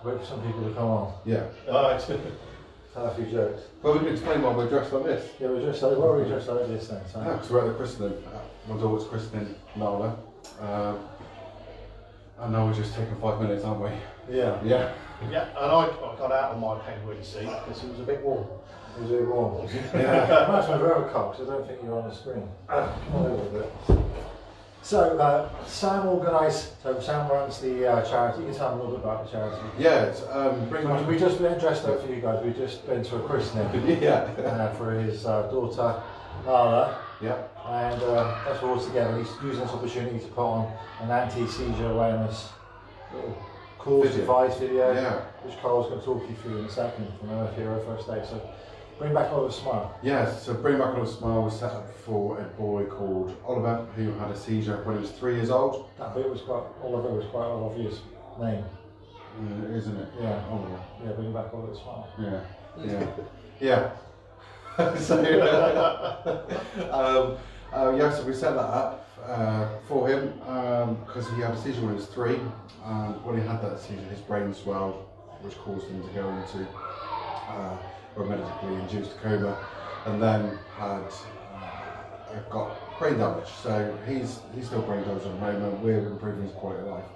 Wait for some people to come on. Yeah. Tell a few jokes. Well, we can explain why we're dressed like this. Yeah, we're dressed like, what are we dressed like this then? So? Because we're at the christening. My daughter's christening Nala. I know we're just taking 5 minutes, aren't we? Yeah. Yeah. Yeah, and I got out of my penguin seat because it was a bit warm. It was very warm. Yeah. That's my very cock, so I don't think you're on the screen. Come on over a bit. So, Sam organised, so Sam runs the charity. You can tell me a little bit about the charity. Yeah, it's We just been dressed up for you guys. We've just been to a christening yeah. for his daughter, Nala. Yeah. And that's all together. He's using this opportunity to put on an anti-seizure awareness little course advice video, which Carl's going to talk you through in a second from Earth Hero First Aid. So bring back Oliver Smile. Yes, so Bring Back Oliver Smile was set up for a boy called Oliver who had a seizure when he was 3 years old. That bit was Oliver was quite an obvious name. Isn't it? Yeah. Oliver. Yeah, Bring Back Oliver Smile. Yeah. Yeah. So, so we set that up for him because he had a seizure when he was 3. When he had that seizure, his brain swelled, which caused him to go into a medically induced coma, and then had got brain damage. So he's still brain damaged at the moment. We're improving his quality of life,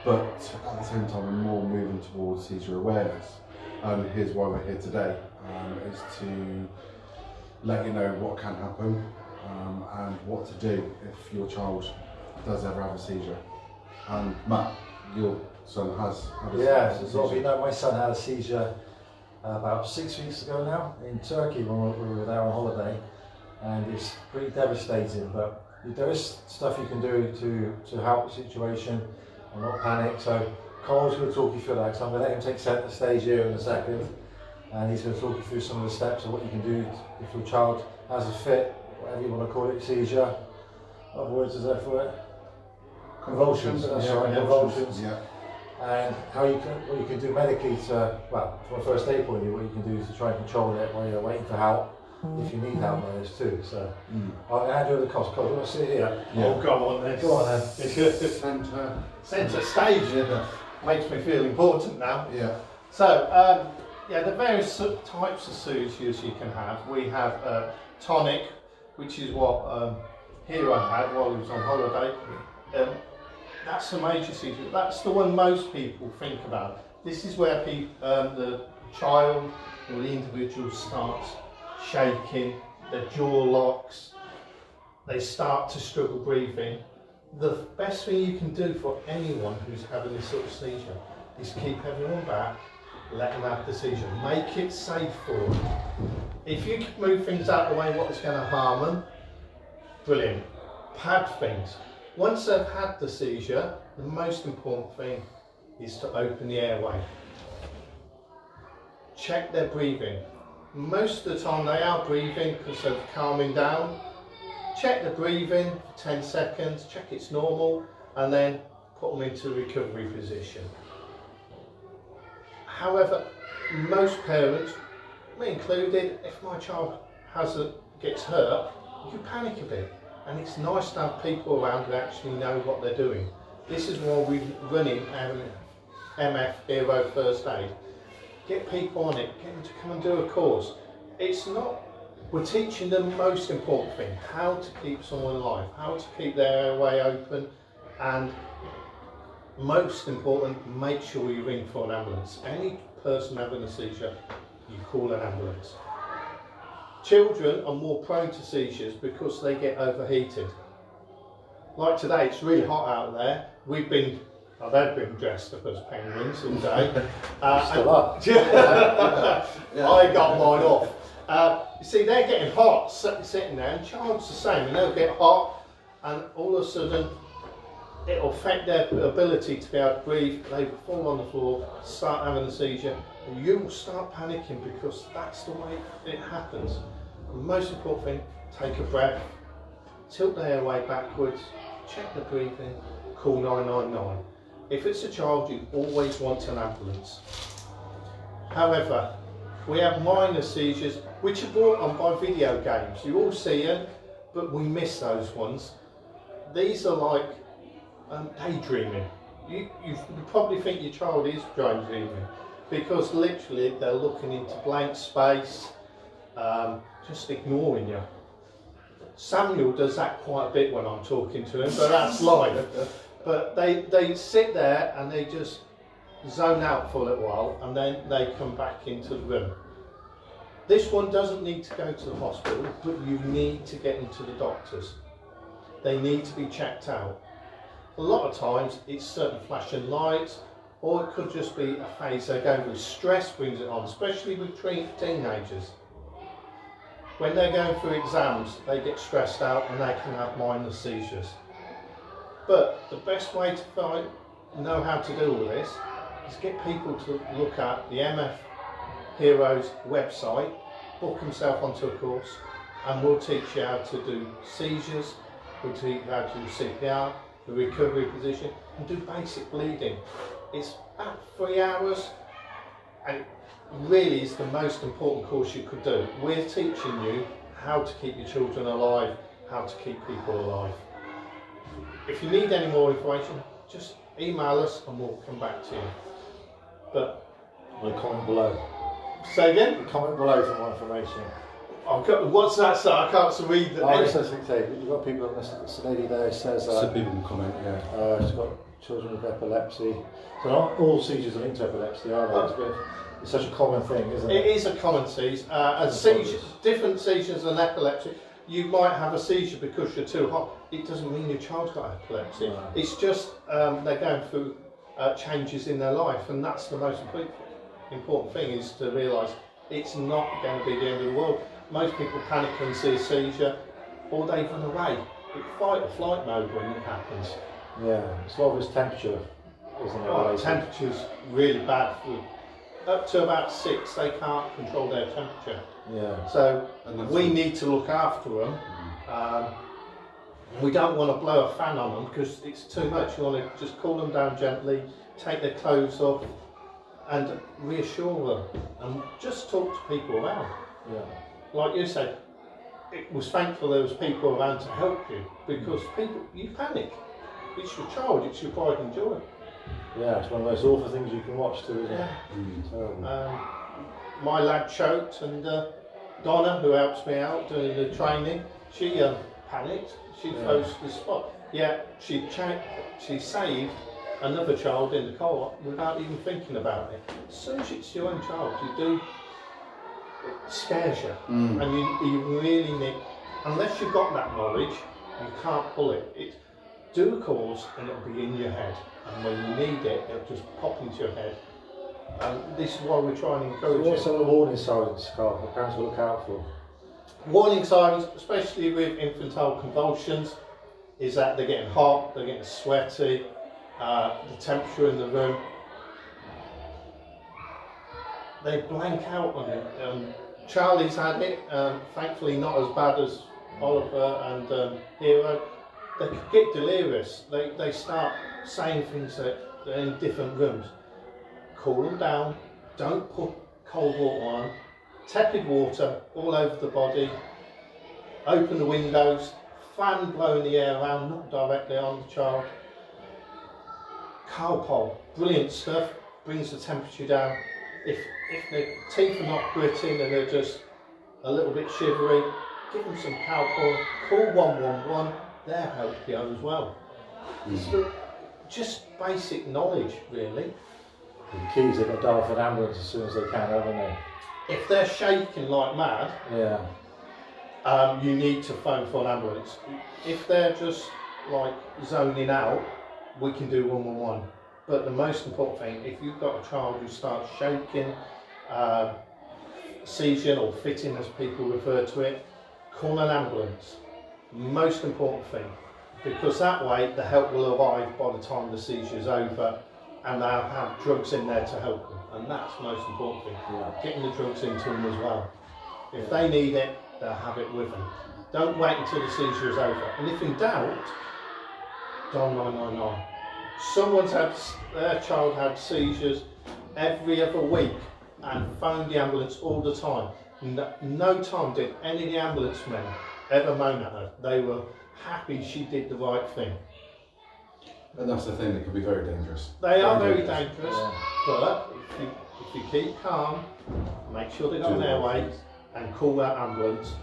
but at the same time, we're more moving towards seizure awareness. And here's why we're here today: is to let you know what can happen and what to do if your child does ever have a seizure. And Matt, your son has had a Yes, seizure. as all of you know, my son had a seizure about 6 weeks ago now in Turkey when we were there on holiday, and it's pretty devastating. But there is stuff you can do to help the situation and not panic. So Carl's going to talk you through that. So I'm going to let him take centre stage here in a second, and he's going to talk you through some of the steps of what you can do if your child has a fit, whatever you want to call it, seizure. What words is there for it? Convulsions. That's right, convulsions. Yeah. And what you can do medically to, well, from a first aid point of view, what you can do is to try and control it while you're waiting for help. If you need help, there is too. So I'll hand you over the cost. Carl, do you want to sit here? Yeah. Oh, go on then. Go on then. Centre stage. Yeah. Makes me feel important now. Yeah. So, the various types of seizures you can have. We have tonic, which is what Hero had while he was on holiday. That's a major seizure. That's the one most people think about. This is where the child or the individual starts shaking, their jaw locks, they start to struggle breathing. The best thing you can do for anyone who's having this sort of seizure is keep everyone back, let them have the seizure, make it safe for them. If you can move things out of the way, what is going to harm them, brilliant. Pad things. Once they've had the seizure, the most important thing is to open the airway. Check their breathing. Most of the time they are breathing because they're calming down. Check the breathing for 10 seconds, check it's normal, and then put them into the recovery position. However, most parents, me included, if my child gets hurt, you panic a bit. And it's nice to have people around who actually know what they're doing. This is why we're running MF Hero First Aid. Get people on it, get them to come and do a course. We're teaching them the most important thing, how to keep someone alive, how to keep their airway open, and most important, make sure you ring for an ambulance. Any person having a seizure, you call an ambulance. Children are more prone to seizures because they get overheated. Like today, it's really hot out there. They've been dressed up as penguins all day. Still up. I got mine off. You see, they're getting hot sitting there, and child's the same, and they'll get hot, and all of a sudden, it'll affect their ability to be able to breathe. They will fall on the floor, start having a seizure, and you will start panicking because that's the way it happens. The most important thing, take a breath, tilt the airway backwards, check the breathing, call 999. If it's a child, you always want an ambulance. However, we have minor seizures which are brought on by video games. You all see them, but we miss those ones. These are like daydreaming. you probably think your child is brain dreaming, because literally they're looking into blank space, just ignoring you. Samuel does that quite a bit when I'm talking to him, but that's live. But they sit there and they just zone out for a little while, and then they come back into the room. This one doesn't need to go to the hospital, but you need to get into the doctors. They need to be checked out. A lot of times it's certain flashing lights, or it could just be a phase they're going through. Stress brings it on, especially with teenagers. When they're going through exams, they get stressed out and they can have minor seizures. But the best way to know how to deal with this is get people to look at the MF Heroes website, book themselves onto a course, and we'll teach you how to do seizures, we'll teach you how to do CPR, the recovery position, and do basic bleeding. It's about 3 hours, and really is the most important course you could do. We're teaching you how to keep your children alive, how to keep people alive. If you need any more information, just email us and we'll come back to you. But comment below. say again? Comment below for more information. What's that, sir? I can't read the I was just going to say, you've got people, this lady there says Some people can comment, yeah. she's got children with epilepsy. So not all seizures are linked to epilepsy, are they? It's such a common thing, isn't it? It is a common seizure. Different seizures than epilepsy. You might have a seizure because you're too hot. It doesn't mean your child's got epilepsy. No. It's just they're going through changes in their life, and that's the most important thing, is to realise it's not going to be the end of the world. Most people panic and see a seizure, or they run away. It's fight or flight mode when it happens. Yeah, it's a lot of his temperature, isn't it? Oh, temperature's really bad. Up to about 6, they can't control their temperature. Yeah. So we need to look after them. We don't want to blow a fan on them because it's too much. You want to just cool them down gently, take their clothes off, and reassure them, and just talk to people around. Yeah. Like you said, it was thankful there was people around to help you, because you panic. It's your child, it's your pride and joy. Yeah, it's one of those awful things you can watch too, isn't it? Yeah. My lad choked, and Donna, who helps me out doing the training, she panicked. She froze the spot. Yeah, she saved another child in the co-op without even thinking about it. As soon as it's your own child, it scares you, and you really need. Unless you've got that knowledge, you can't pull it. Do a course, and it'll be in your head. And when you need it, it'll just pop into your head. And this is why we're trying to encourage you. What sort of warning signs, Carl, the parents will look out for? Warning signs, especially with infantile convulsions, is that they're getting hot, they're getting sweaty, the temperature in the room. They blank out on it. Charlie's had it, thankfully not as bad as Oliver and Hero. They could get delirious. They start saying things that they're in different rooms. Cool them down, don't put cold water on, tepid water all over the body, open the windows, fan blowing the air around, not directly on the child. Calpol, brilliant stuff, brings the temperature down. If their teeth are not gritting and they're just a little bit shivery, give them some Calpol, call 111, they'll help you as well. So just basic knowledge, really. The keys, they've got to dial for an ambulance as soon as they can, haven't they? If they're shaking like mad, you need to phone for an ambulance. If they're just like zoning out, we can do 111. But the most important thing, if you've got a child who starts shaking, seizure or fitting as people refer to it, call an ambulance. Most important thing, because that way the help will arrive by the time the seizure is over, and they'll have drugs in there to help them, and that's the most important thing. Getting the drugs into them as well. If they need it, they'll have it with them. Don't wait until the seizure is over, and if in doubt, dial 999. Their child had seizures every other week and phoned the ambulance all the time. No time did any of the ambulance men ever moan at her. They were happy she did the right thing. And that's the thing, it can be very dangerous. They are very dangerous, Yeah. but if you keep calm, make sure they got an airway, and call that ambulance.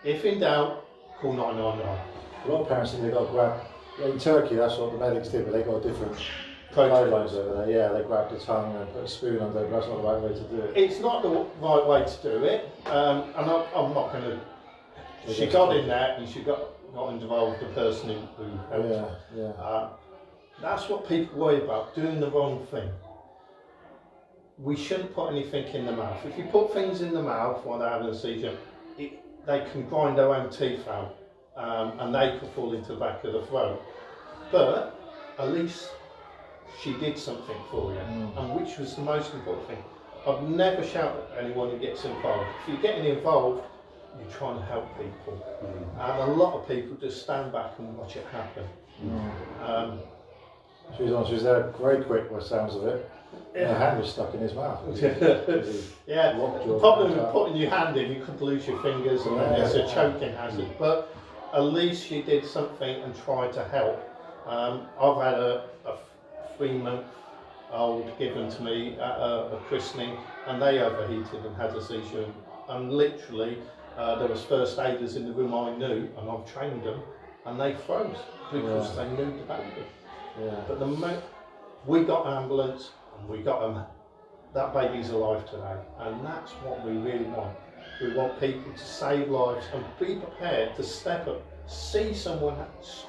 If in doubt, call 999. A lot of parents think they've got to grab. In Turkey, that's what the medics did, but they got different Protocols. guidelines over there. Yeah, they grab the tongue and put a spoon under it, but that's not the right way to do it. It's not the right way to do it, and I'm not going to. She got in there and she got involved, the person who helped. Yeah, yeah. That's what people worry about, doing the wrong thing. We shouldn't put anything in the mouth. If you put things in the mouth while they're having a seizure, they can grind their own teeth out, and they could fall into the back of the throat. But at least she did something for you, and which was the most important thing. I've never shouted at anyone who gets involved. If you're getting involved, you're trying to help people, and a lot of people just stand back and watch it happen. She was there very quick, by the sounds of it. Yeah. Her hand was stuck in his mouth. Yeah, the problem with putting your hand in, you could lose your fingers, and then it's a choking hazard. But at least she did something and tried to help. I've had a 3-month-old given to me at a christening, and they overheated and had a seizure. And literally, there was first aiders in the room I knew, and I've trained them, and they froze because they knew the baby. Yeah. But the we got an ambulance and we got them. That baby's alive today, and that's what we really want. We want people to save lives and be prepared to step up, see someone's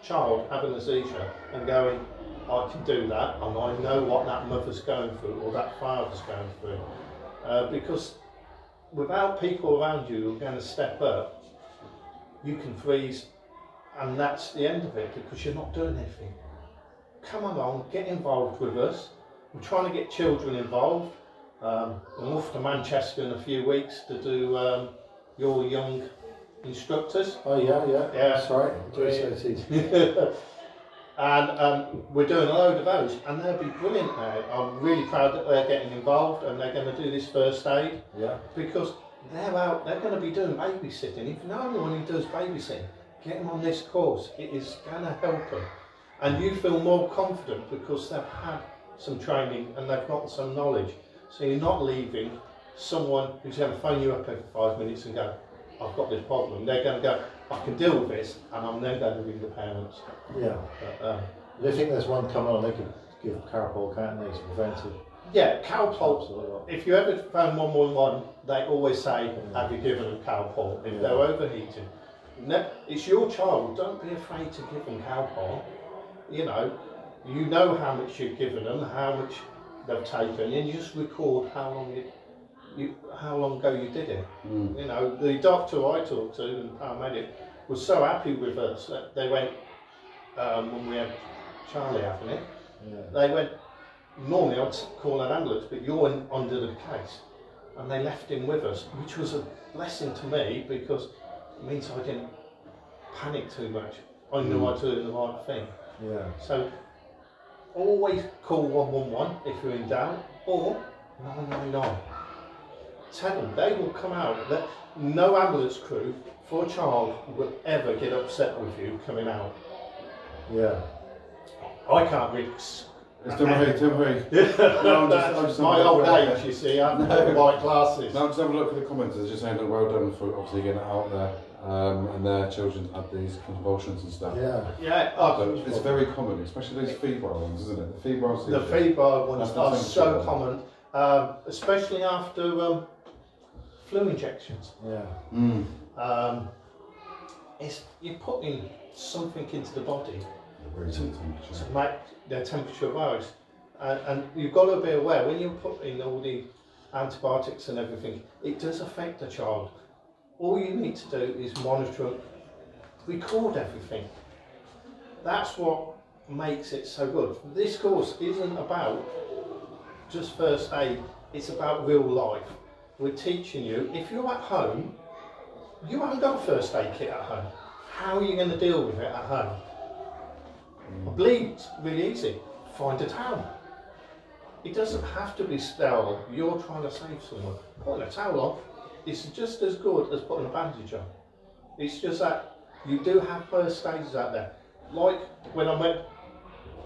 child having a seizure and going, I can do that, and I know what that mother's going through or that father's going through. Because without people around you who are going to step up, you can freeze, and that's the end of it because you're not doing anything. Come along, get involved with us. We're trying to get children involved. I'm off to Manchester in a few weeks to do your young instructors. Oh yeah. That's right. And we're doing a load of those, and they'll be brilliant now. I'm really proud that they're getting involved and they're going to do this first aid. Yeah. Because they're out, they're going to be doing babysitting. If you know anyone who does babysitting, get them on this course. It is going to help them. And you feel more confident because they've had some training and they've got some knowledge. So you're not leaving someone who's going to phone you up every 5 minutes and go, I've got this problem. They're going to go, I can deal with this, and I'm then going to ring the parents. Yeah. But, they think there's one coming on, they could give Carpol, can't they, to prevent it? Yeah, Calpol. If you ever phone 111, they always say, have you given them Calpol? If they're overheating. It's your child, don't be afraid to give them Calpol. You know how much you've given them, how much they've taken, and you just record how long ago you did it. The doctor I talked to and paramedic was so happy with us that they went, when we had Charlie having it, they went, normally I'd call an ambulance, but you're under the case. And they left him with us, which was a blessing to me because it means I didn't panic too much. I knew I was doing the right thing. Yeah. So always call 111 if you're in doubt, or 999. Tell them they will come out. No ambulance crew for a child will ever get upset with you coming out. Yeah. I can't really. Don't worry. No, I'm just my old age, you see, I have the white glasses. No, just have a look at the comments. They're just saying that well done for obviously getting it out there. And their children had these convulsions and stuff. Yeah. It's very common, especially those febrile ones, isn't it? The febrile seizures. The febrile ones are so common, especially after flu injections. Yeah. You're putting something into the body to make their temperature rise, and you've got to be aware when you're putting all the antibiotics and everything, it does affect the child. All you need to do is monitor, record everything. That's what makes it so good. This course isn't about just first aid, it's about real life. We're teaching you, if you're at home, you haven't got a first aid kit at home. How are you going to deal with it at home? A bleed's really easy. Find a towel. It doesn't have to be sterile. You're trying to save someone. Put a towel on. It's just as good as putting a bandage on. It's just that you do have first aiders out there. Like when I met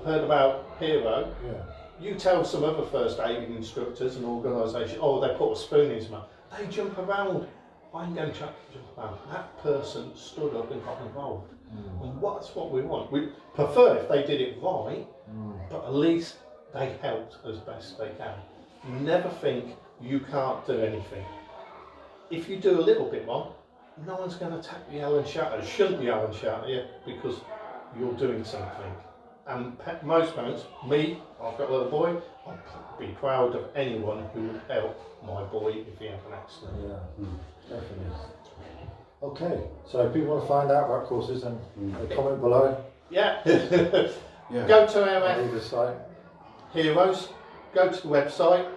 heard about Hero, Yeah. you tell some other first aid instructors and organisations, oh, they put a spoon in his mouth, they jump around. I'm going to jump around. That person stood up and got involved. And that's what we want. We prefer if they did it right, but at least they helped as best they can. Never think you can't do anything. If you do a little bit wrong, no one's going to tap you and shout at you, shouldn't yell and shout at you, because you're doing something. And most parents, me, I've got a little boy, I'd be proud of anyone who would help my boy if he had an accident. Yeah, definitely. Okay, so if people want to find out about courses, then comment below. Yeah. Yeah. Go to I'll MF leave the site. Heroes, go to the website,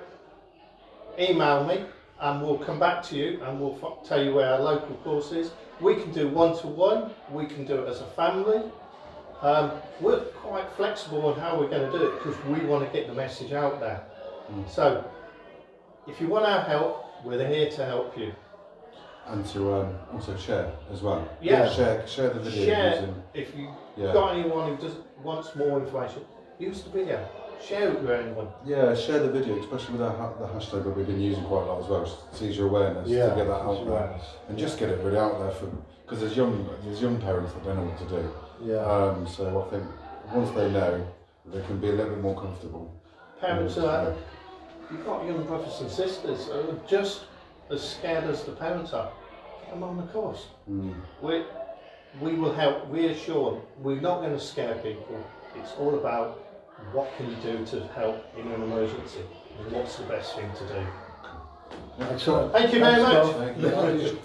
email me, and we'll come back to you and we'll tell you where our local course is. We can do one-to-one, we can do it as a family. We're quite flexible on how we're going to do it because we want to get the message out there. So, if you want our help, we're here to help you. And to also share as well. Yeah. Share the video. Share, if you got anyone who wants more information, use the video. Share it with anyone. Yeah, share the video, especially with the hashtag that we've been using quite a lot as well, Seizure awareness, to get that out there. And just get it really out there because there's young parents that don't know what to do. Yeah. So I think once they know, they can be a little bit more comfortable. Parents you've got young brothers and sisters who are just as scared as the parents are. Get them on the course. We will help reassure them. We're not going to scare people. It's all about what can you do to help in an emergency and what's the best thing to do. Excellent. Thank you very much. Thank you.